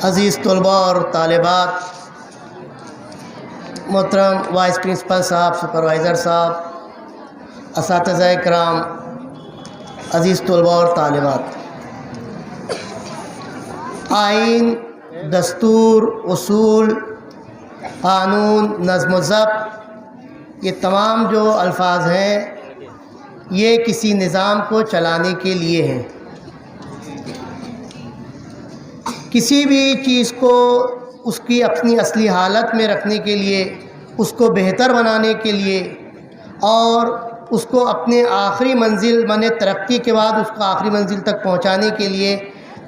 عزیز طلباء اور طالبات، محترم وائس پرنسپل صاحب، سپروائزر صاحب، اساتذہ کرام، عزیز طلباء اور طالبات، آئین، دستور، اصول، قانون، نظم و ضبط، یہ تمام جو الفاظ ہیں یہ کسی نظام کو چلانے کے لیے ہیں۔ کسی بھی چیز کو اس کی اپنی اصلی حالت میں رکھنے کے لیے، اس کو بہتر بنانے کے لیے اور اس کو اپنے آخری منزل مانے ترقی کے بعد اس کو آخری منزل تک پہنچانے کے لیے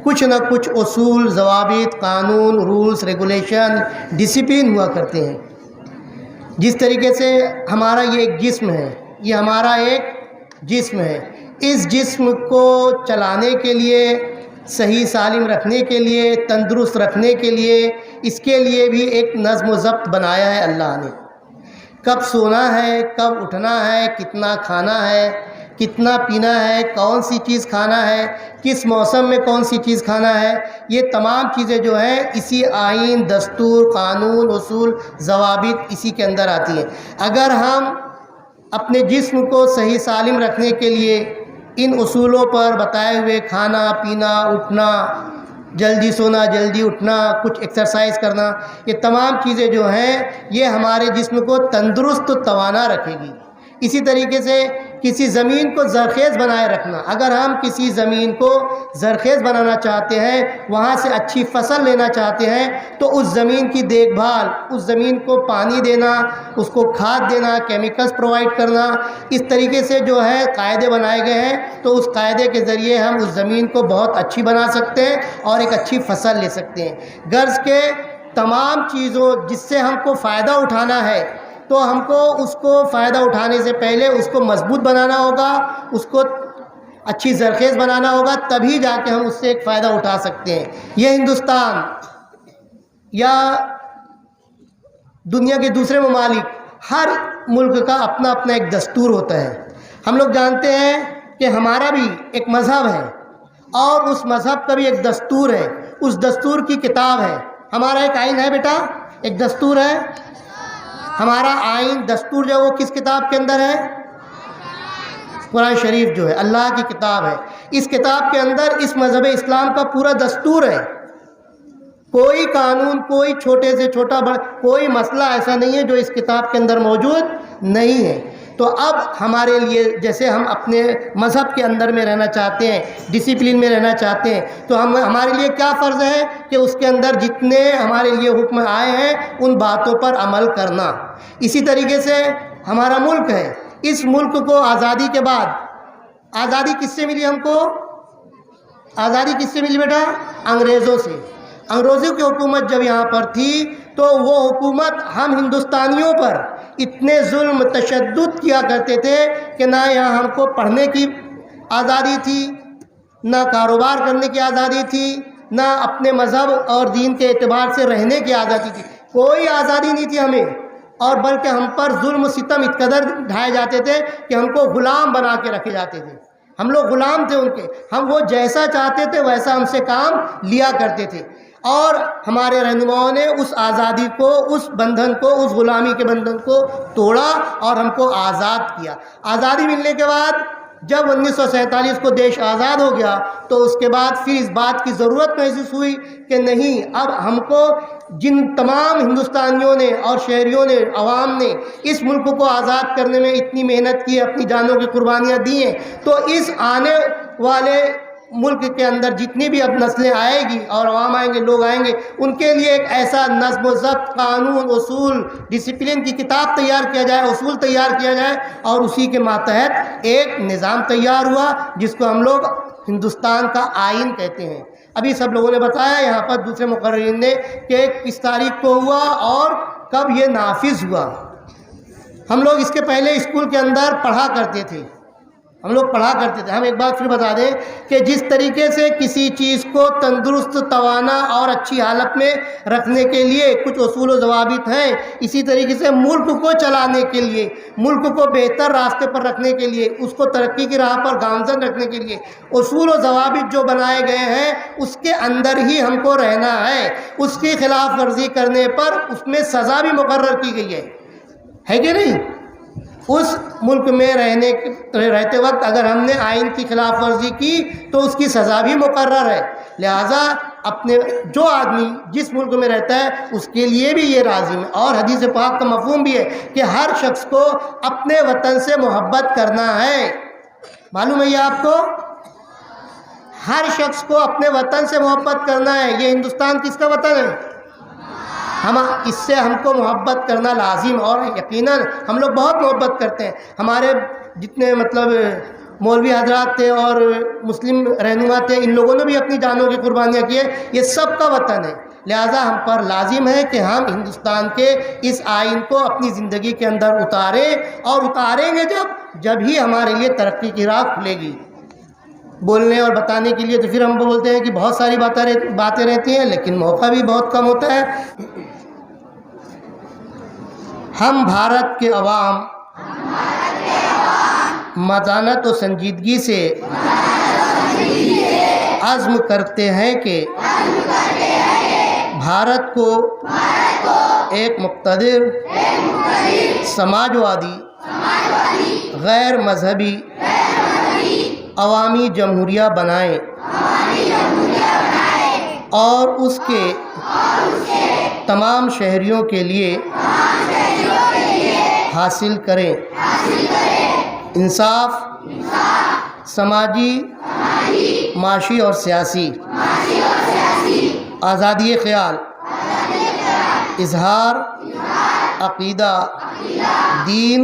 کچھ نہ کچھ اصول، ضوابط، قانون، رولز، ریگولیشن، ڈسپلن ہوا کرتے ہیں۔ جس طریقے سے ہمارا یہ ایک جسم ہے، یہ ہمارا ایک جسم ہے، اس جسم کو چلانے کے لیے، صحیح سالم رکھنے کے لیے، تندرست رکھنے کے لیے، اس کے لیے بھی ایک نظم و ضبط بنایا ہے اللہ نے۔ کب سونا ہے، کب اٹھنا ہے، کتنا کھانا ہے، کتنا پینا ہے، کون سی چیز کھانا ہے، کس موسم میں کون سی چیز کھانا ہے، یہ تمام چیزیں جو ہیں اسی آئین، دستور، قانون، اصول، ضوابط اسی کے اندر آتی ہیں۔ اگر ہم اپنے جسم کو صحیح سالم رکھنے کے لیے ان اصولوں پر بتائے ہوئے کھانا، پینا، اٹھنا، جلدی سونا، جلدی اٹھنا، کچھ ایکسرسائز کرنا، یہ تمام چیزیں جو ہیں یہ ہمارے جسم کو تندرست و توانا رکھے گی۔ اسی طریقے سے کسی زمین کو زرخیز بنائے رکھنا، اگر ہم کسی زمین کو زرخیز بنانا چاہتے ہیں، وہاں سے اچھی فصل لینا چاہتے ہیں، تو اس زمین کی دیکھ بھال، اس زمین کو پانی دینا، اس کو کھاد دینا، کیمیکلز پرووائڈ کرنا، اس طریقے سے جو ہے قاعدے بنائے گئے ہیں، تو اس قاعدے کے ذریعے ہم اس زمین کو بہت اچھی بنا سکتے ہیں اور ایک اچھی فصل لے سکتے ہیں۔ غرض کے تمام چیزوں جس سے ہم کو فائدہ اٹھانا ہے، تو ہم کو اس کو فائدہ اٹھانے سے پہلے اس کو مضبوط بنانا ہوگا، اس کو اچھی زرخیز بنانا ہوگا، تبھی جا کے ہم اس سے ایک فائدہ اٹھا سکتے ہیں۔ یہ ہندوستان یا دنیا کے دوسرے ممالک، ہر ملک کا اپنا اپنا ایک دستور ہوتا ہے۔ ہم لوگ جانتے ہیں کہ ہمارا بھی ایک مذہب ہے اور اس مذہب کا بھی ایک دستور ہے، اس دستور کی کتاب ہے۔ ہمارا ایک آئین ہے بیٹا، ایک دستور ہے۔ ہمارا آئین، دستور جو ہے وہ کس کتاب کے اندر ہے؟ قرآن شریف جو ہے اللہ کی کتاب ہے۔ اس کتاب کے اندر اس مذہب اسلام کا پورا دستور ہے۔ کوئی قانون، کوئی چھوٹے سے چھوٹا بڑا کوئی مسئلہ ایسا نہیں ہے جو اس کتاب کے اندر موجود نہیں ہے۔ تو اب ہمارے لیے جیسے ہم اپنے مذہب کے اندر میں رہنا چاہتے ہیں، ڈسپلن میں رہنا چاہتے ہیں، تو ہمارے لیے کیا فرض ہے کہ اس کے اندر جتنے ہمارے لیے حکم آئے ہیں ان باتوں پر عمل کرنا۔ اسی طریقے سے ہمارا ملک ہے، اس ملک کو آزادی کے بعد، آزادی کس سے ملی ہم کو؟ آزادی کس سے ملی بیٹا؟ انگریزوں سے۔ انگریزوں کی حکومت جب یہاں پر تھی تو وہ حکومت ہم ہندوستانیوں پر اتنے ظلم، تشدد کیا کرتے تھے کہ نہ یہاں ہم کو پڑھنے کی آزادی تھی، نہ کاروبار کرنے کی آزادی تھی، نہ اپنے مذہب اور دین کے اعتبار سے رہنے کی آزادی تھی، کوئی آزادی نہیں تھی ہمیں، اور بلکہ ہم پر ظلم و ستم اس قدر ڈھائے جاتے تھے کہ ہم کو غلام بنا کے رکھے جاتے تھے۔ ہم لوگ غلام تھے ان کے، ہم وہ جیسا چاہتے تھے ویسا ہم سے کام لیا کرتے تھے، اور ہمارے رہنماؤں نے اس آزادی کو، اس بندھن کو، اس غلامی کے بندھن کو توڑا اور ہم کو آزاد کیا۔ آزادی ملنے کے بعد جب 1947 کو دیش آزاد ہو گیا تو اس کے بعد پھر اس بات کی ضرورت محسوس ہوئی کہ نہیں، اب ہم کو جن تمام ہندوستانیوں نے اور شہریوں نے، عوام نے اس ملک کو آزاد کرنے میں اتنی محنت کی، اپنی جانوں کی قربانیاں دی ہیں، تو اس آنے والے ملک کے اندر جتنی بھی اب نسلیں آئے گی اور عوام آئیں گے، لوگ آئیں گے، ان کے لیے ایک ایسا نظم و ضبط، قانون، اصول، ڈسپلن کی کتاب تیار کیا جائے، اصول تیار کیا جائے، اور اسی کے ماتحت ایک نظام تیار ہوا جس کو ہم لوگ ہندوستان کا آئین کہتے ہیں۔ ابھی سب لوگوں نے بتایا یہاں پر دوسرے مقررین نے کہ کس تاریخ کو ہوا اور کب یہ نافذ ہوا۔ ہم لوگ اس کے پہلے اسکول کے اندر پڑھا کرتے تھے ہم لوگ پڑھا کرتے تھے. ہم ایک بات پھر بتا دیں کہ جس طریقے سے کسی چیز کو تندرست، توانا اور اچھی حالت میں رکھنے کے لیے کچھ اصول و ضوابط ہیں، اسی طریقے سے ملک کو چلانے کے لیے، ملک کو بہتر راستے پر رکھنے کے لیے، اس کو ترقی کی راہ پر گامزن رکھنے کے لیے اصول و ضوابط جو بنائے گئے ہیں اس کے اندر ہی ہم کو رہنا ہے. اس کی خلاف ورزی کرنے پر اس میں سزا بھی مقرر کی گئی ہے کہ نہیں؟ اس ملک میں رہتے وقت اگر ہم نے آئین کی خلاف ورزی کی تو اس کی سزا بھی مقرر ہے. لہٰذا جو آدمی جس ملک میں رہتا ہے اس کے لیے بھی یہ لازم ہے. اور حدیث پاک کا مفہوم بھی ہے کہ ہر شخص کو اپنے وطن سے محبت کرنا ہے. معلوم ہے یہ آپ کو؟ ہر شخص کو اپنے وطن سے محبت کرنا ہے. یہ ہندوستان کس کا وطن ہے؟ اس سے ہم کو محبت کرنا لازم، اور یقیناً ہم لوگ بہت محبت کرتے ہیں. ہمارے جتنے مولوی حضرات تھے اور مسلم رہنما تھے، ان لوگوں نے بھی اپنی جانوں کی قربانیاں کی ہیں. یہ سب کا وطن ہے. لہٰذا ہم پر لازم ہے کہ ہم ہندوستان کے اس آئین کو اپنی زندگی کے اندر اتاریں، اور اتاریں گے جب ہی ہمارے لیے ترقی کی راہ کھلے گی. بولنے اور بتانے کے لیے تو پھر ہم بولتے ہیں کہ بہت ساری باتیں رہتی ہیں، لیکن موقع بھی بہت کم ہوتا ہے. ہم بھارت کے عوام متانت و سنجیدگی سے عزم کرتے ہیں کہ بھارت کو ایک مقتدر، سماجوادی، غیر مذہبی عوامی جمہوریہ بنائیں اور اس کے تمام شہریوں کے لیے حاصل کریں انصاف، سماجی، معاشی اور سیاسی، آزادی خیال، اظہار عقیدہ، دین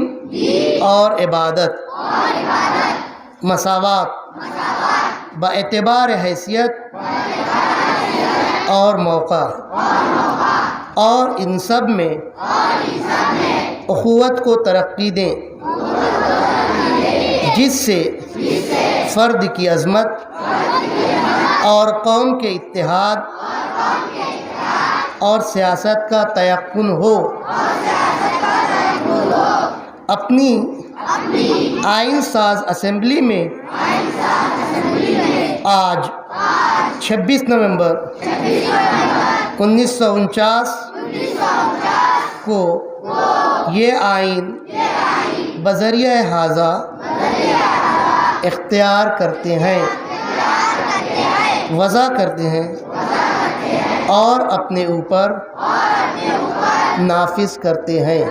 اور عبادت، مساوات باعتبار حیثیت اور موقع، اور ان سب میں اخوت کو ترقی دیں، جس سے فرد کی عظمت اور قوم کے اتحاد اور سیاست کا تیقن ہو. اپنی آئین ساز اسمبلی میں آج 26 نومبر 1949 کو یہ آئین بذریعہ ہذا اختیار کرتے ہیں، وضع کرتے ہیں اور اپنے اوپر نافذ کرتے ہیں.